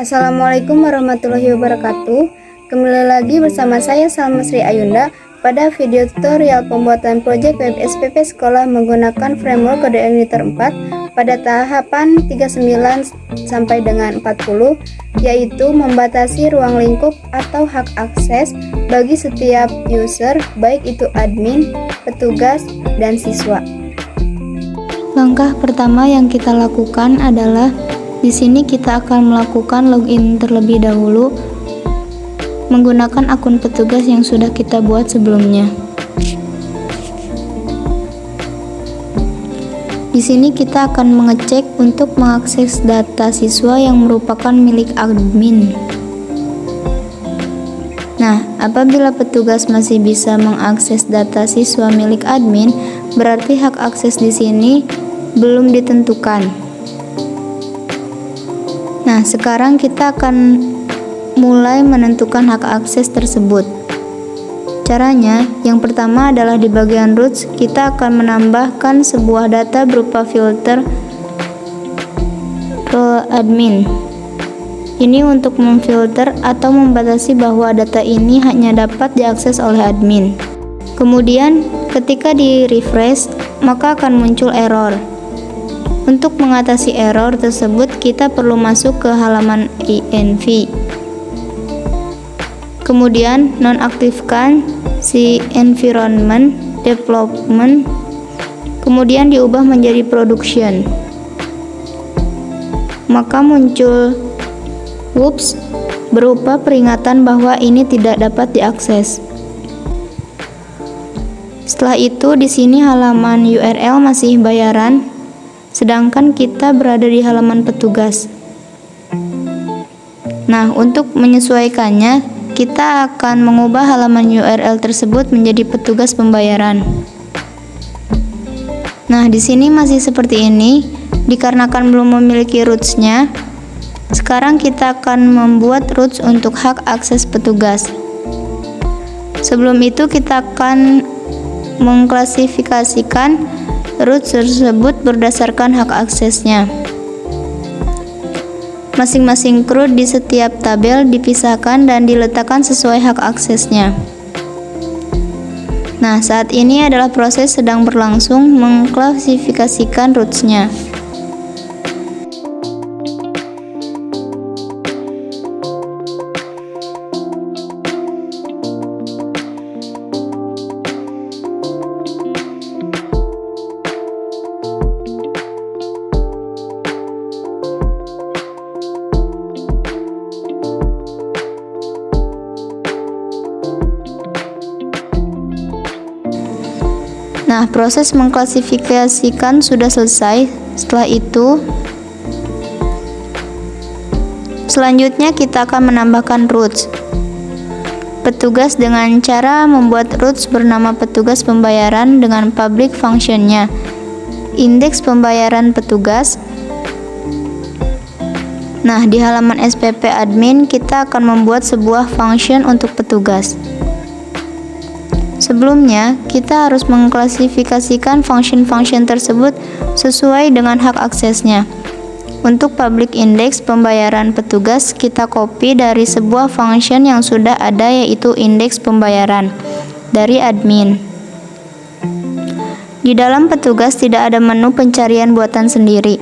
Assalamualaikum warahmatullahi wabarakatuh. Kembali lagi bersama saya Salma Sri Ayunda pada video tutorial pembuatan proyek web SPP sekolah menggunakan framework kode editor 4 pada tahapan 39 sampai dengan 40, yaitu membatasi ruang lingkup atau hak akses bagi setiap user, baik itu admin, petugas, dan siswa. Langkah pertama yang kita lakukan adalah di sini kita akan melakukan login terlebih dahulu menggunakan akun petugas yang sudah kita buat sebelumnya. Di sini kita akan mengecek untuk mengakses data siswa yang merupakan milik admin. Nah, apabila petugas masih bisa mengakses data siswa milik admin, berarti hak akses di sini belum ditentukan. Nah, sekarang kita akan mulai menentukan hak akses tersebut. Caranya, yang pertama adalah di bagian roots, kita akan menambahkan sebuah data berupa filter ke admin. Ini untuk memfilter atau membatasi bahwa data ini hanya dapat diakses oleh admin. Kemudian, ketika di refresh, maka akan muncul error. Untuk mengatasi error tersebut, kita perlu masuk ke halaman env. Kemudian, nonaktifkan si environment development, kemudian diubah menjadi production. Maka muncul whoops berupa peringatan bahwa ini tidak dapat diakses. Setelah itu, di sini halaman URL masih bayaran, sedangkan kita berada di halaman petugas. Nah, untuk menyesuaikannya, kita akan mengubah halaman URL tersebut menjadi petugas pembayaran. Nah, di sini masih seperti ini, dikarenakan belum memiliki roots-nya. Sekarang kita akan membuat roots untuk hak akses petugas. Sebelum itu, kita akan mengklasifikasikan roots tersebut berdasarkan hak aksesnya. Masing-masing CRUD di setiap tabel dipisahkan dan diletakkan sesuai hak aksesnya. Nah, saat ini adalah proses sedang berlangsung mengklasifikasikan roots-nya. Nah, proses mengklasifikasikan sudah selesai. Setelah itu, selanjutnya kita akan menambahkan roots petugas dengan cara membuat roots bernama petugas pembayaran dengan public function-nya, indeks pembayaran petugas. Nah, di halaman SPP admin kita akan membuat sebuah function untuk petugas. Sebelumnya, kita harus mengklasifikasikan function-function tersebut sesuai dengan hak aksesnya. Untuk public index pembayaran petugas, kita copy dari sebuah function yang sudah ada, yaitu indeks pembayaran dari admin. Di dalam petugas tidak ada menu pencarian buatan sendiri.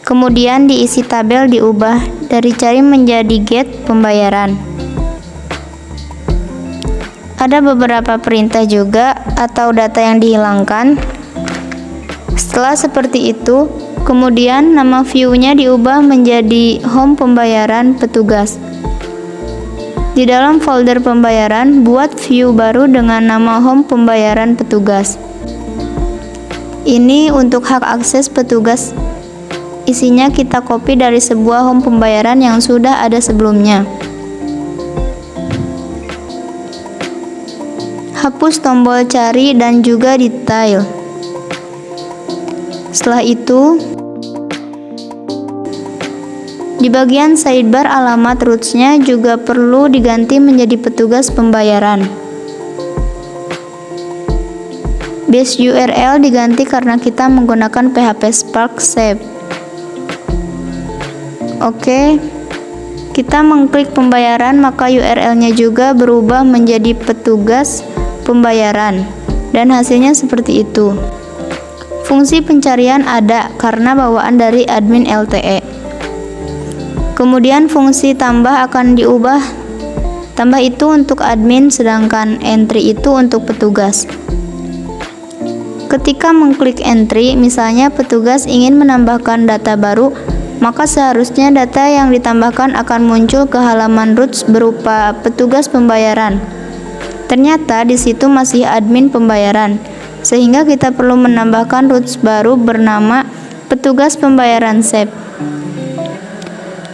Kemudian diisi tabel diubah dari cari menjadi get pembayaran. Ada beberapa perintah juga atau data yang dihilangkan. Setelah seperti itu, kemudian nama view-nya diubah menjadi home pembayaran petugas. Di dalam folder pembayaran, buat view baru dengan nama home pembayaran petugas. Ini untuk hak akses petugas. Isinya kita copy dari sebuah home pembayaran yang sudah ada sebelumnya. Hapus tombol cari dan juga detail. Setelah itu, di bagian sidebar alamat roots-nya juga perlu diganti menjadi petugas pembayaran. Base URL diganti karena kita menggunakan PHP Spark Shape. Oke, kita mengklik pembayaran, maka URL-nya juga berubah menjadi petugas pembayaran, dan hasilnya seperti itu. Fungsi pencarian ada karena bawaan dari admin LTE. Kemudian fungsi tambah akan diubah. Tambah itu untuk admin, sedangkan entry itu untuk petugas. Ketika mengklik entry, misalnya petugas ingin menambahkan data baru, maka seharusnya data yang ditambahkan akan muncul ke halaman roots berupa petugas pembayaran. Ternyata di situ masih admin pembayaran, sehingga kita perlu menambahkan roots baru bernama petugas pembayaran SEP.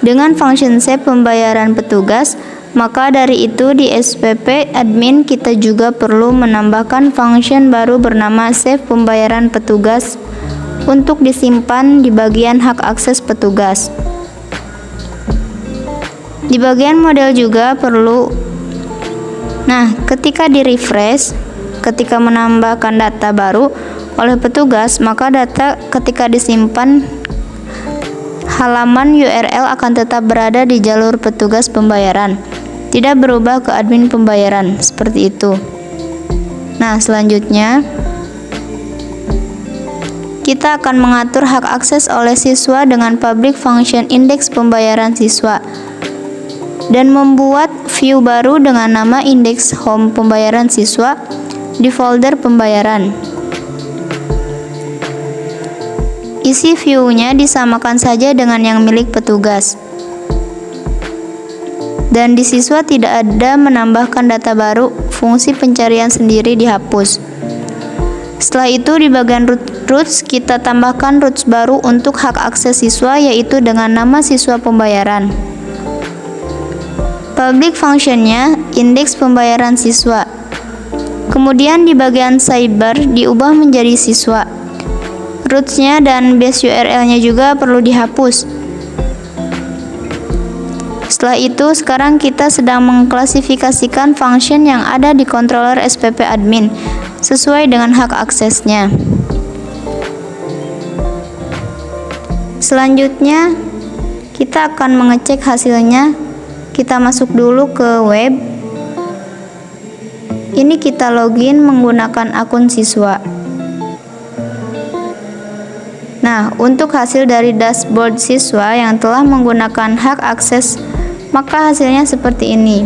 Dengan function SEP pembayaran petugas, maka dari itu di SPP admin kita juga perlu menambahkan function baru bernama SEP pembayaran petugas untuk disimpan di bagian hak akses petugas. Di bagian model juga perlu. Nah, ketika di refresh, ketika menambahkan data baru oleh petugas, maka data ketika disimpan halaman URL akan tetap berada di jalur petugas pembayaran, tidak berubah ke admin pembayaran, seperti itu. Nah, selanjutnya kita akan mengatur hak akses oleh siswa dengan public function indeks pembayaran siswa dan membuat view baru dengan nama indeks home pembayaran siswa di folder pembayaran. Isi view-nya disamakan saja dengan yang milik petugas. Dan di siswa tidak ada menambahkan data baru, fungsi pencarian sendiri dihapus. Setelah itu di bagian roots kita tambahkan roots baru untuk hak akses siswa, yaitu dengan nama siswa pembayaran. Public function-nya indeks pembayaran siswa. Kemudian di bagian sidebar diubah menjadi siswa. Roots-nya dan base URL-nya juga perlu dihapus. Setelah itu, sekarang kita sedang mengklasifikasikan function yang ada di controller SPP admin sesuai dengan hak aksesnya. Selanjutnya, kita akan mengecek hasilnya. Kita masuk dulu ke web. Ini kita login menggunakan akun siswa. Nah, untuk hasil dari dashboard siswa yang telah menggunakan hak akses, maka hasilnya seperti ini.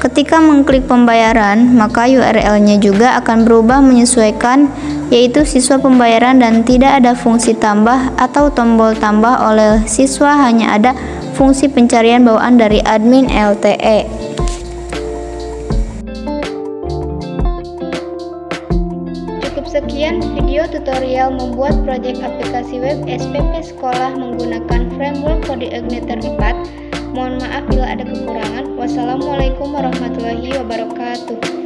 Ketika mengklik pembayaran, maka URL-nya juga akan berubah menyesuaikan, yaitu siswa pembayaran, dan tidak ada fungsi tambah atau tombol tambah oleh siswa, hanya ada fungsi pencarian bawaan dari admin LTE. Cukup sekian video tutorial membuat proyek aplikasi web SPP sekolah menggunakan framework kode Igniter 4. Mohon maaf bila ada kekurangan. Wassalamualaikum warahmatullahi wabarakatuh.